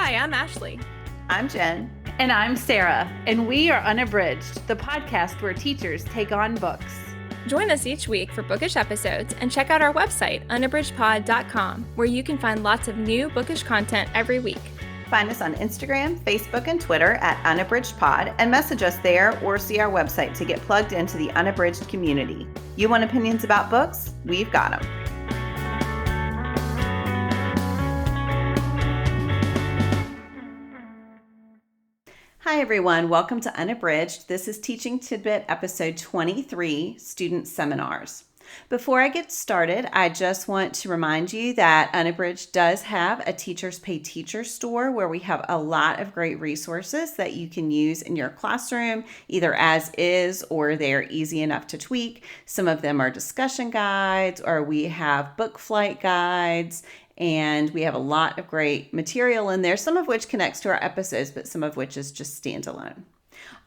Hi, I'm Ashley. I'm Jen. And I'm Sarah, and we are Unabridged, the podcast where teachers take on books. Join us each week for bookish episodes and check out our website, unabridgedpod.com, where you can find lots of new bookish content every week. Find us on Instagram, Facebook, and Twitter at Unabridged Pod and message us there or see our website to get plugged into the Unabridged community. You want opinions about books? We've got them. Hi everyone, welcome to Unabridged. This is Teaching Tidbit episode 23, Student Seminars. Before I get started, I just want to remind you that Unabridged does have a Teachers Pay Teachers store where we have a lot of great resources that you can use in your classroom, either as is or they're easy enough to tweak. Some of them are discussion guides, or we have book flight guides, and we have a lot of great material in there, some of which connects to our episodes, but some of which is just standalone.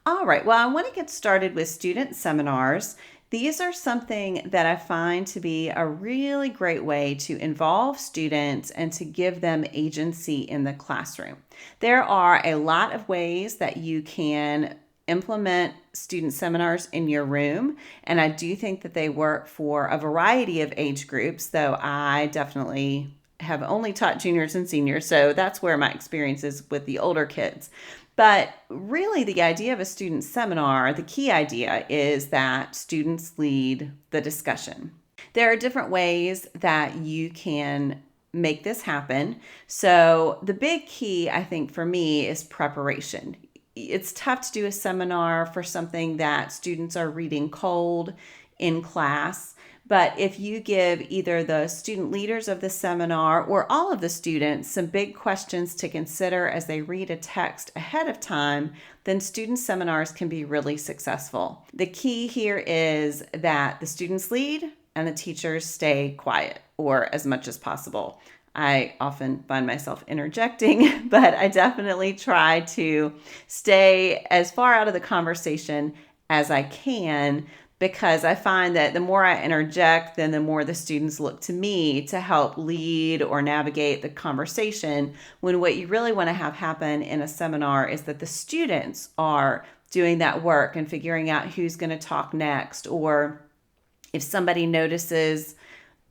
All right, well, I want to get started with student seminars. These are something that I find to be a really great way to involve students and to give them agency in the classroom. There are a lot of ways that you can implement student seminars in your room, and I do think that they work for a variety of age groups, though I definitely have only taught juniors and seniors, so that's where my experience is with the older kids. But really, the idea of a student seminar, the key idea is that students lead the discussion. There are different ways that you can make this happen. So the big key, I think, for me is preparation. It's tough to do a seminar for something that students are reading cold in class. But if you give either the student leaders of the seminar or all of the students some big questions to consider as they read a text ahead of time, then student seminars can be really successful. The key here is that the students lead and the teachers stay quiet, or as much as possible. I often find myself interjecting, but I definitely try to stay as far out of the conversation as I can, because I find that the more I interject, then the more the students look to me to help lead or navigate the conversation, when what you really want to have happen in a seminar is that the students are doing that work and figuring out who's going to talk next, or if somebody notices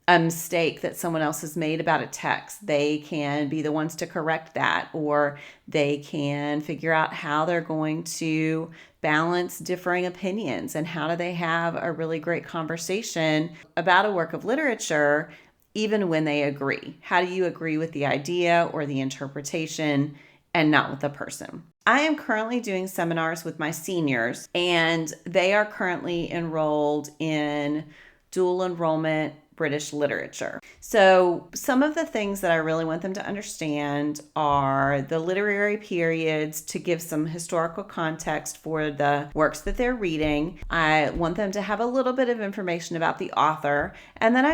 a mistake that someone else has made about a text, they can be the ones to correct that, or they can figure out how they're going to balance differing opinions and how do they have a really great conversation about a work of literature, even when they agree. How do you agree with the idea or the interpretation and not with the person? I am currently doing seminars with my seniors, and they are currently enrolled in dual enrollment British literature. So some of the things that I really want them to understand are the literary periods, to give some historical context for the works that they're reading. I want them to have a little bit of information about the author. And then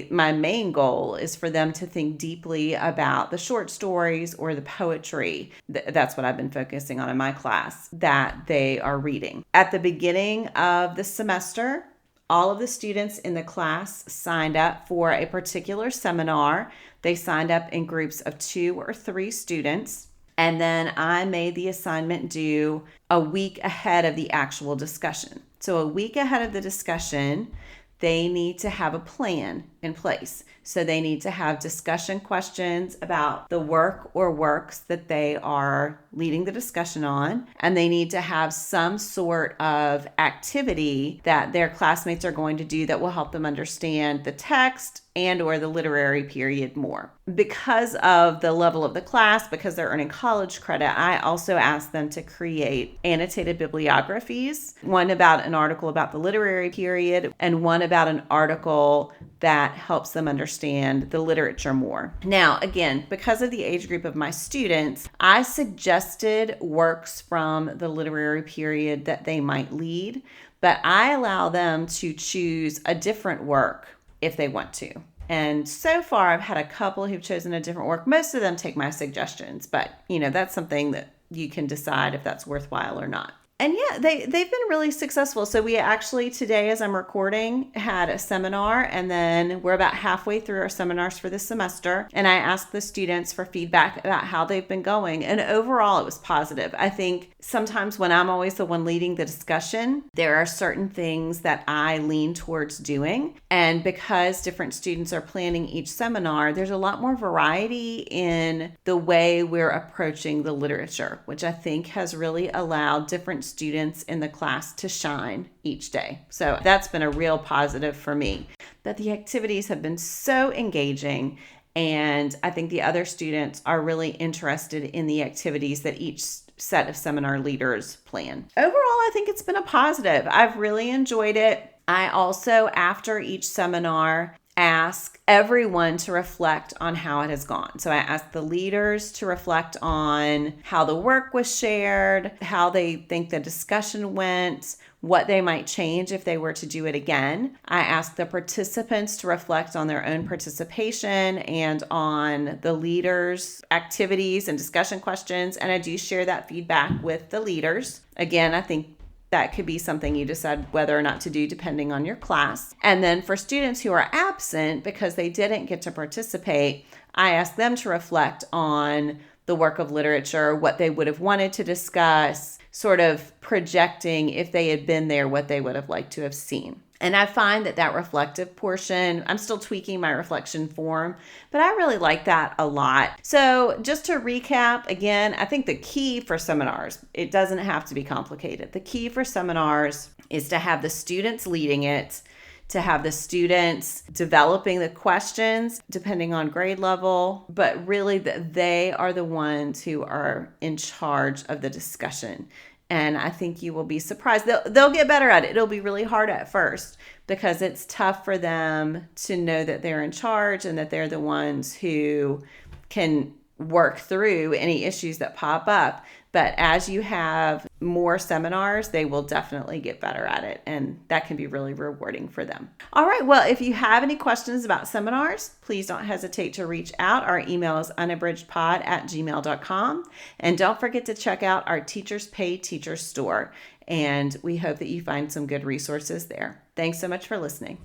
my main goal is for them to think deeply about the short stories or the poetry. That's what I've been focusing on in my class that they are reading. At the beginning of the semester, all of the students in the class signed up for a particular seminar. They signed up in groups of 2 or 3 students. And then I made the assignment due a week ahead of the actual discussion. So a week ahead of the discussion, they need to have a plan in place. So they need to have discussion questions about the work or works that they are leading the discussion on. And they need to have some sort of activity that their classmates are going to do that will help them understand the text and or the literary period more. Because of the level of the class, because they're earning college credit, I also asked them to create annotated bibliographies, one about an article about the literary period and one about an article that helps them understand the literature more. Now, again, because of the age group of my students, I suggested works from the literary period that they might lead, but I allow them to choose a different work if they want to. And so far, I've had a couple who've chosen a different work. Most of them take my suggestions, but that's something that you can decide if that's worthwhile or not. And yeah, they've been really successful. So we actually today, as I'm recording, had a seminar, and then we're about halfway through our seminars for this semester. And I asked the students for feedback about how they've been going. And overall, it was positive. I think sometimes when I'm always the one leading the discussion, there are certain things that I lean towards doing. And because different students are planning each seminar, there's a lot more variety in the way we're approaching the literature, which I think has really allowed different students in the class to shine each day. So that's been a real positive for me. But the activities have been so engaging, and I think the other students are really interested in the activities that each set of seminar leaders plan. Overall, I think it's been a positive. I've really enjoyed it. I also, after each seminar, ask everyone to reflect on how it has gone. So I asked the leaders to reflect on how the work was shared, how they think the discussion went, what they might change if they were to do it again. I asked the participants to reflect on their own participation and on the leaders' activities and discussion questions. And I do share that feedback with the leaders. Again, I think that could be something you decide whether or not to do depending on your class. And then for students who are absent because they didn't get to participate, I ask them to reflect on the work of literature, what they would have wanted to discuss, sort of projecting if they had been there, what they would have liked to have seen. And I find that reflective portion, I'm still tweaking my reflection form, but I really like that a lot. So just to recap, again, I think the key for seminars, it doesn't have to be complicated. The key for seminars is to have the students leading it, to have the students developing the questions depending on grade level, but really that they are the ones who are in charge of the discussion. And I think you will be surprised. They'll get better at it. It'll be really hard at first because it's tough for them to know that they're in charge and that they're the ones who can work through any issues that pop up. But as you have more seminars, they will definitely get better at it. And that can be really rewarding for them. All right. Well, if you have any questions about seminars, please don't hesitate to reach out. Our email is unabridgedpod@gmail.com. And don't forget to check out our Teachers Pay Teachers store. And we hope that you find some good resources there. Thanks so much for listening.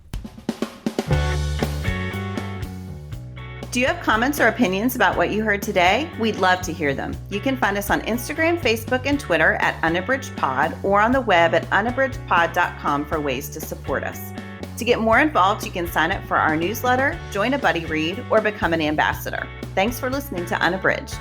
Do you have comments or opinions about what you heard today? We'd love to hear them. You can find us on Instagram, Facebook, and Twitter at unabridgedpod or on the web at unabridgedpod.com for ways to support us. To get more involved, you can sign up for our newsletter, join a buddy read, or become an ambassador. Thanks for listening to Unabridged.